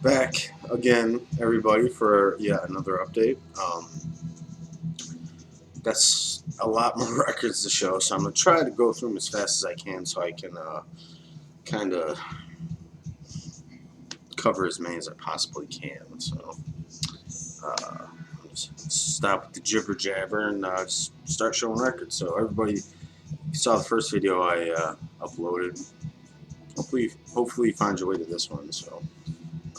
Back again, everybody, for yet another update. That's a lot more records to show, so I'm gonna try to go through them as fast as I can, so I can kind of cover as many as I possibly can. So, just stop with the jibber jabber and just start showing records. So, everybody, you saw the first video I uploaded. Hopefully, you find your way to this one. So,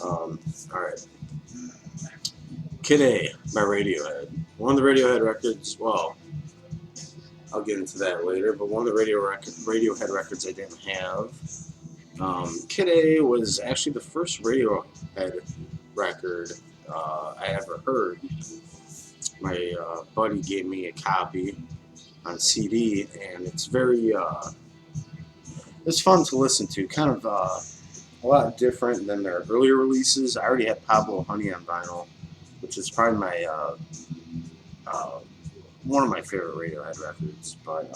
all right. Kid A by Radiohead. One of the Radiohead records, well, I'll get into that later, but one of the Radiohead records I didn't have. Kid A was actually the first Radiohead record I ever heard. My buddy gave me a copy on CD, and it's fun to listen to. Kind of a lot different than their earlier releases. I already had Pablo Honey on vinyl, which is probably my one of my favorite Radiohead records. But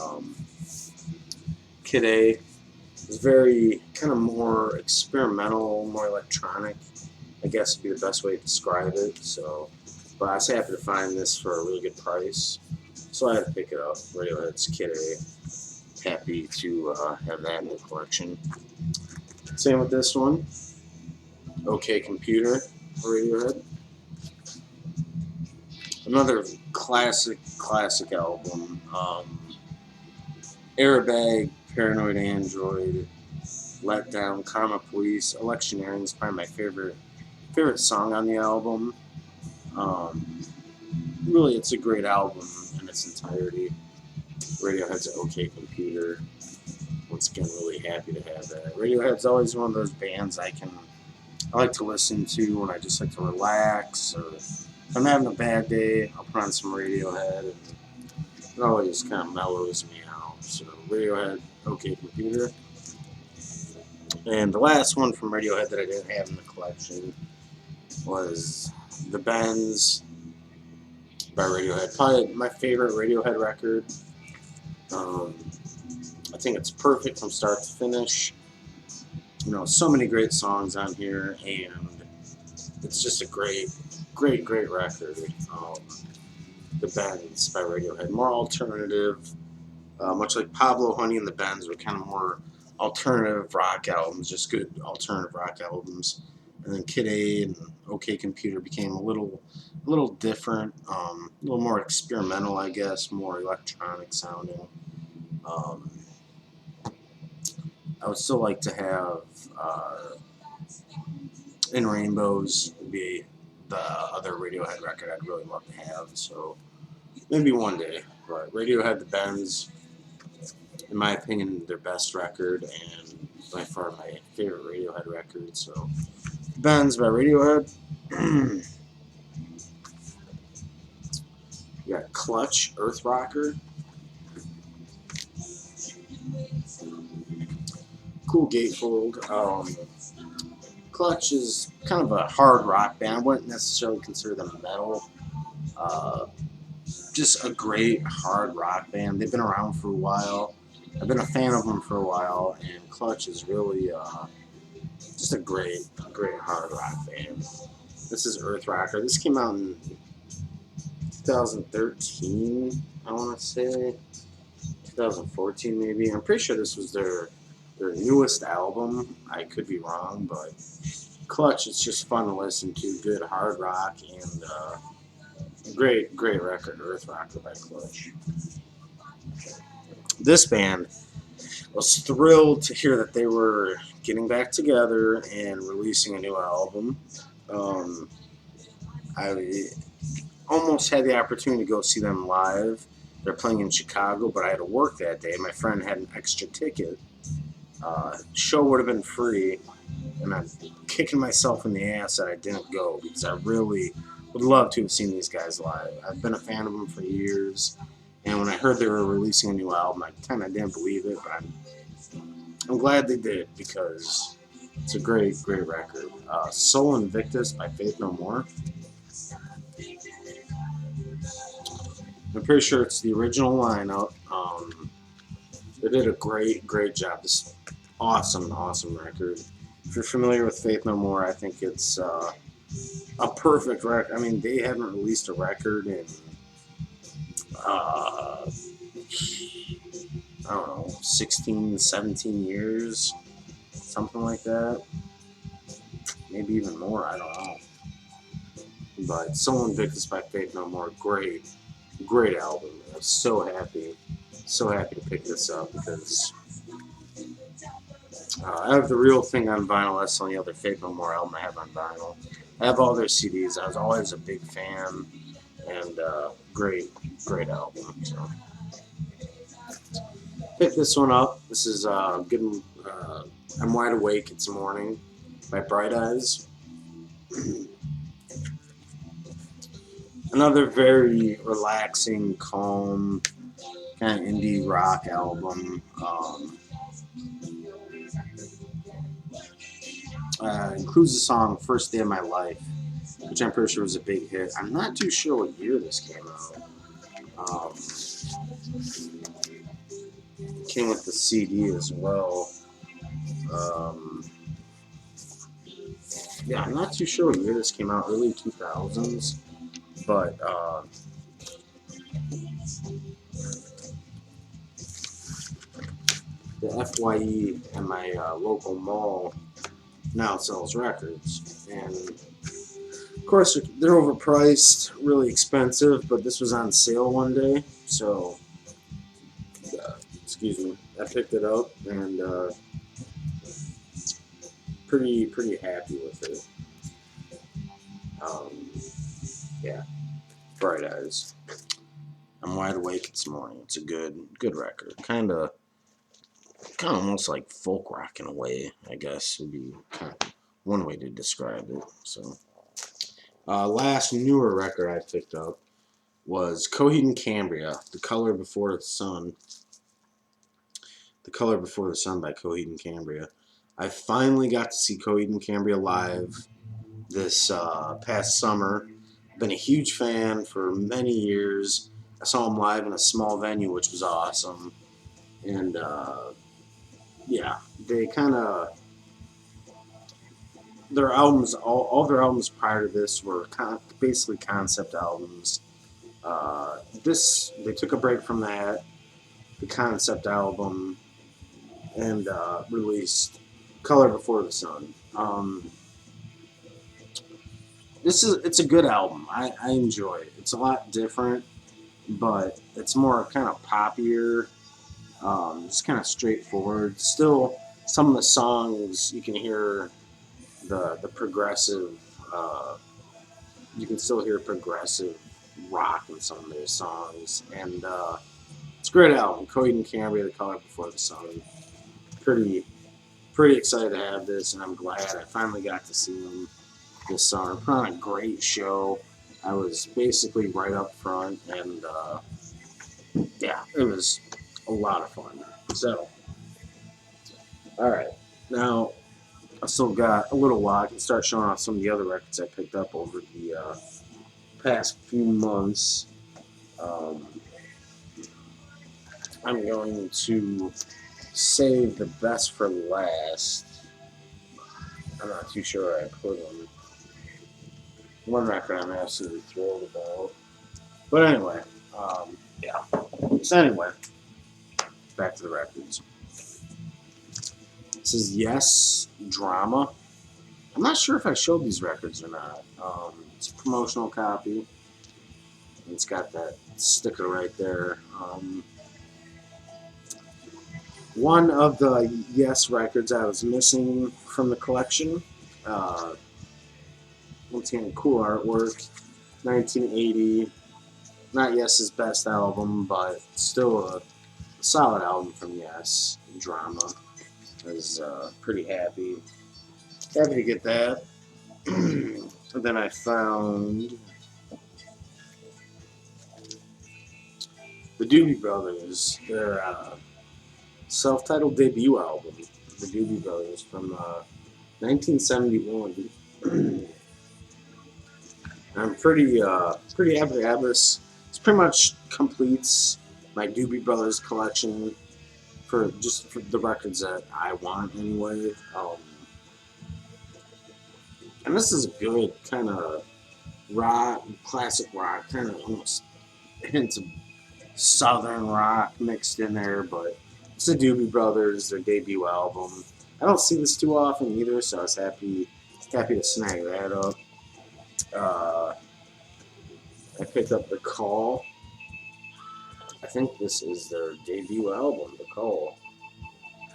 Kid A is very kind of more experimental, more electronic, I guess would be the best way to describe it. So, but I was happy to find this for a really good price, so I had to pick it up. Radiohead's Kid A. Happy to have that in the collection. Same with this one. OK Computer, Radiohead. Another classic album. Airbag, Paranoid Android, Letdown, Karma Police, Electioneering is probably my favorite song on the album. Really, it's a great album in its entirety. Radiohead's OK Computer. Once again, really happy to have that. Radiohead's always one of those bands I like to listen to when I just like to relax, or if I'm having a bad day, I'll put on some Radiohead, and it always kind of mellows me out. So Radiohead, OK Computer. And the last one from Radiohead that I didn't have in the collection was The Bends by Radiohead. Probably my favorite Radiohead record. I think it's perfect from start to finish. You know, so many great songs on here, and it's just a great record. The Bends by Radiohead. More alternative, much like Pablo Honey and the Bends were kind of more alternative rock albums, just good alternative rock albums. And then Kid A and OK Computer became a little different, a little more experimental, I guess, more electronic sounding. I would still like to have In Rainbows would be the other Radiohead record I'd really love to have. So maybe one day. But Radiohead, The Bends, in my opinion, their best record, and by far my favorite Radiohead record. So Bends by Radiohead. You got Clutch, Earth Rocker. Cool gatefold. Clutch is kind of a hard rock band. I wouldn't necessarily consider them metal. Just a great hard rock band. They've been around for a while. I've been a fan of them for a while, and Clutch is really just a great hard rock band. This is Earth Rocker. This came out in 2013, I want to say. 2014 maybe. I'm pretty sure this was their newest album. I could be wrong, but Clutch, it's just fun to listen to. Good hard rock, and great record, Earth Rocker by Clutch. This band was thrilled to hear that they were getting back together and releasing a new album. I almost had the opportunity to go see them live. They're playing in Chicago, but I had to work that day. My friend had an extra ticket. Show would have been free, and I'm kicking myself in the ass that I didn't go, because I really would love to have seen these guys live. I've been a fan of them for years, and when I heard they were releasing a new album, I kind of didn't believe it, but I'm glad they did, because it's a great record. Sol Invictus by Faith No More. I'm pretty sure it's the original lineup. They did a great job. This awesome record. If you're familiar with Faith No More, I think it's a perfect record. I mean, they haven't released a record in I don't know, 16, 17 years, something like that. Maybe even more, I don't know. But Soul Invictus by Faith No More, great album. I'm so happy to pick this up because I have the Real Thing on vinyl. That's the only other Faith No More album I have on vinyl. I have all their CDs. I was always a big fan, and great album. So pick this one up. This is good. I'm Wide Awake. It's Morning by Bright Eyes. Another very relaxing, calm, kind of indie rock album. Includes the song First Day of My Life, which I'm pretty sure was a big hit. I'm not too sure what year this came out. Came with the CD as well. Yeah, I'm not too sure what year this came out, early 2000s. But the FYE and my local mall now sells records. And of course, they're overpriced, really expensive, but this was on sale one day. So, excuse me, I picked it up and pretty happy with it. Yeah, Bright Eyes. I'm Wide Awake. It's Morning. It's a good record. Kind of almost like folk rock in a way, I guess would be kind of one way to describe it. So, last newer record I picked up was Coheed and Cambria, The Color Before the Sun. The Color Before the Sun by Coheed and Cambria. I finally got to see Coheed and Cambria live this past summer. Been a huge fan for many years. I saw them live in a small venue, which was awesome. And yeah, they kind of their albums, all their albums prior to this were basically concept albums. They took a break from that, the concept album, and released Color Before the Sun. It's a good album. I enjoy it. It's a lot different, but it's more kind of poppier. It's kind of straightforward. Still, some of the songs you can hear the progressive. You can still hear progressive rock in some of their songs, and it's a great album. Coheed and Cambria, The Color Before the Sun. Pretty excited to have this, and I'm glad I finally got to see them this summer. Put on a great show. I was basically right up front, and yeah, it was a lot of fun. So, all right, now I still got a little while. I can start showing off some of the other records I picked up over the past few months. I'm going to save the best for last. I'm not too sure where I put them. One record I'm absolutely thrilled about. But anyway, yeah. So anyway, back to the records. This is Yes Drama. I'm not sure if I showed these records or not. It's a promotional copy. It's got that sticker right there. One of the Yes records I was missing from the collection. Once again, cool artwork. 1980. Not Yes's best album, but still a solid album from Yes. Drama. I was pretty happy to get that. And then I found the Doobie Brothers, their self-titled debut album, the Doobie Brothers, from 1971. I'm pretty happy to have this. This pretty much completes my Doobie Brothers collection for the records that I want anyway. And this is a good kind of rock, classic rock, kind of almost hints of southern rock mixed in there, but it's the Doobie Brothers, their debut album. I don't see this too often either, so I was happy to snag that up. Uh, I picked up The Call. I think this is their debut album, The Call,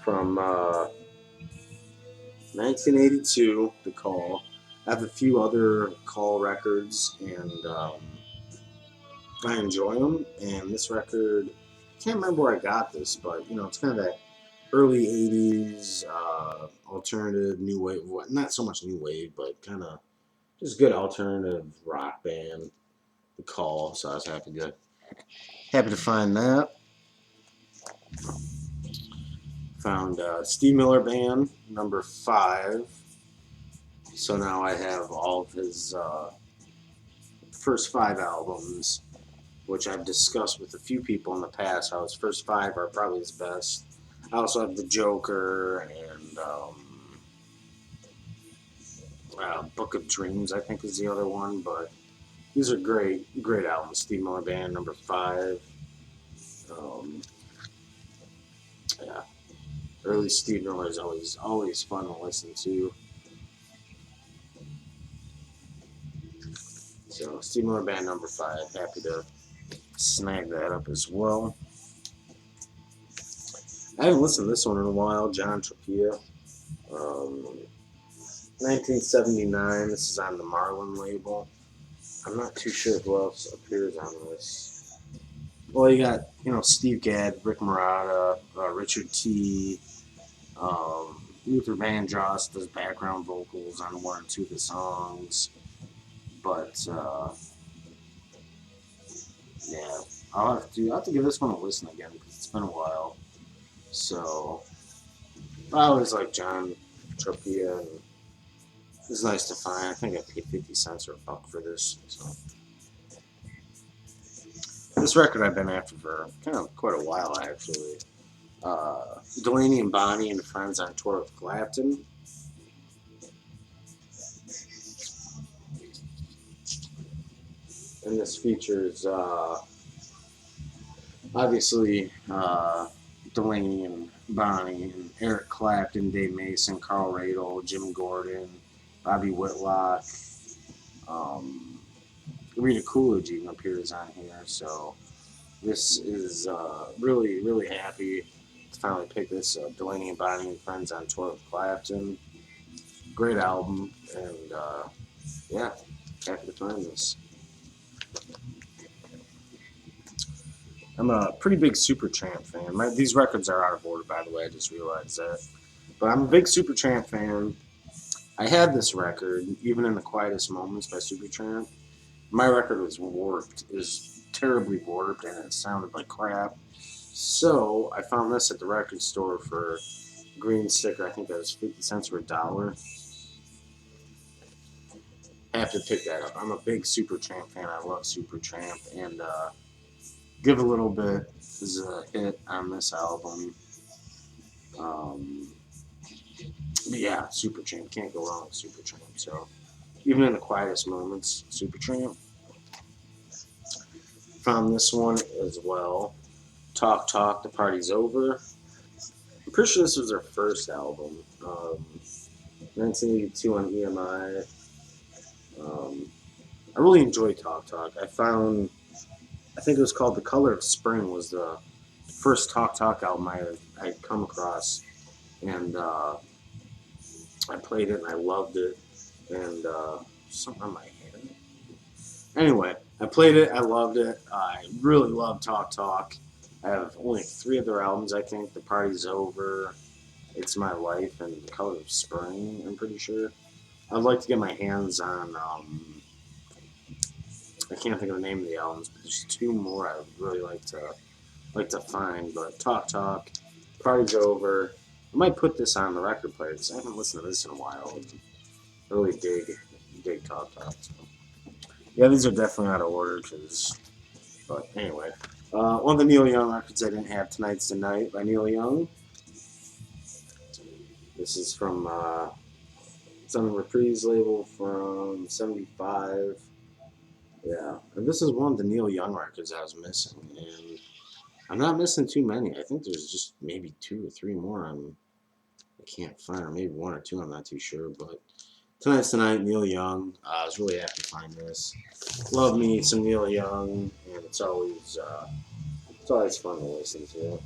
from 1982. The Call. I have a few other Call records, and I enjoy them. And this record, I can't remember where I got this, but it's kind of that early '80s alternative new wave. Not so much new wave, but kind of just good alternative rock band. The Call. So I was happy to find that. Found Steve Miller Band #5. So now I have all of his first 5 albums, which I've discussed with a few people in the past. How his first 5 are probably his best. I also have The Joker and Book of Dreams, I think, is the other one. But these are great albums. Steve Miller Band #5. Yeah, early Steve Miller is always fun to listen to. So Steve Miller Band #5. Happy to snag that up as well. I haven't listened to this one in a while. John Tropia. 1979. This is on the Marlin label. I'm not too sure who else appears on this. Well, you got Steve Gadd, Rick Marotta, Richard T. Luther Vandross does background vocals on 1 or 2 of the songs. But yeah, I'll have to give this one a listen again because it's been a while. So I always like John Tropia, and it's nice to find. I think I paid 50 cents or $1 for this. So this record I've been after for kind of quite a while, actually. Delaney and Bonnie and Friends on tour with Clapton. And this features obviously Delaney and Bonnie and Eric Clapton, Dave Mason, Carl Radle, Jim Gordon, Bobby Whitlock, Rita Coolidge even appears on here. So this is really happy to finally pick this up. Delaney and Bonnie and Friends on tour with Clapton. Great album, and yeah, happy to find this. I'm a pretty big Supertramp fan. These records are out of order, by the way. I just realized that. But I'm a big Supertramp fan. I had this record, Even in the Quietest Moments by Supertramp. My record was warped. It was terribly warped, and it sounded like crap. So I found this at the record store for a green sticker. I think that was 50 cents or $1. I have to pick that up. I'm a big Supertramp fan. I love Supertramp, and Give a Little Bit is a hit on this album. But yeah, Supertramp. Can't go wrong with Supertramp. So, Even in the Quietest Moments, Supertramp. Found this one as well. Talk Talk, The Party's Over. I'm pretty sure this was their first album. 1982 on EMI. I really enjoy Talk Talk. I think it was called The Color of Spring was the first Talk Talk album I had come across, and I played it and I loved it, and something on my hand. Anyway, I played it, I loved it. I really love Talk Talk. I have only 3 of their albums, I think. The Party's Over, It's My Life, and The Color of Spring, I'm pretty sure. I'd like to get my hands on I can't think of the name of the albums, but there's 2 more I would really like to find. But Talk Talk, Party's Over. I might put this on the record player because I haven't listened to this in a while. I really dig Talk Talk. So. Yeah, these are definitely out of order. But anyway, one of the Neil Young records I didn't have, Tonight's the Night by Neil Young. This is from It's on the Reprise label from '75. Yeah, and this is one of the Neil Young records I was missing, and I'm not missing too many. I think there's just maybe 2 or 3 more I can't find, or maybe 1 or 2. I'm not too sure, but tonight's the night. Neil Young. I was really happy to find this. Love me some Neil Young, and it's always fun to listen to.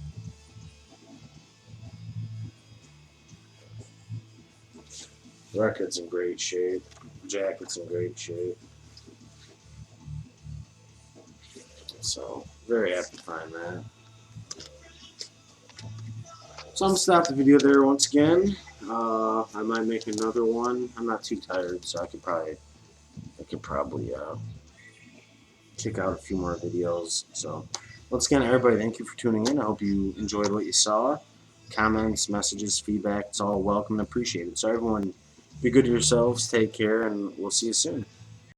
Record's in great shape. Jacket's in great shape. So very happy to find that. So I'm gonna stop the video there once again. I might make another one. I'm not too tired, so I could probably kick out a few more videos. So once again, everybody, thank you for tuning in. I hope you enjoyed what you saw. Comments, messages, feedback, it's all welcome and appreciated. So everyone, be good to yourselves, take care, and we'll see you soon.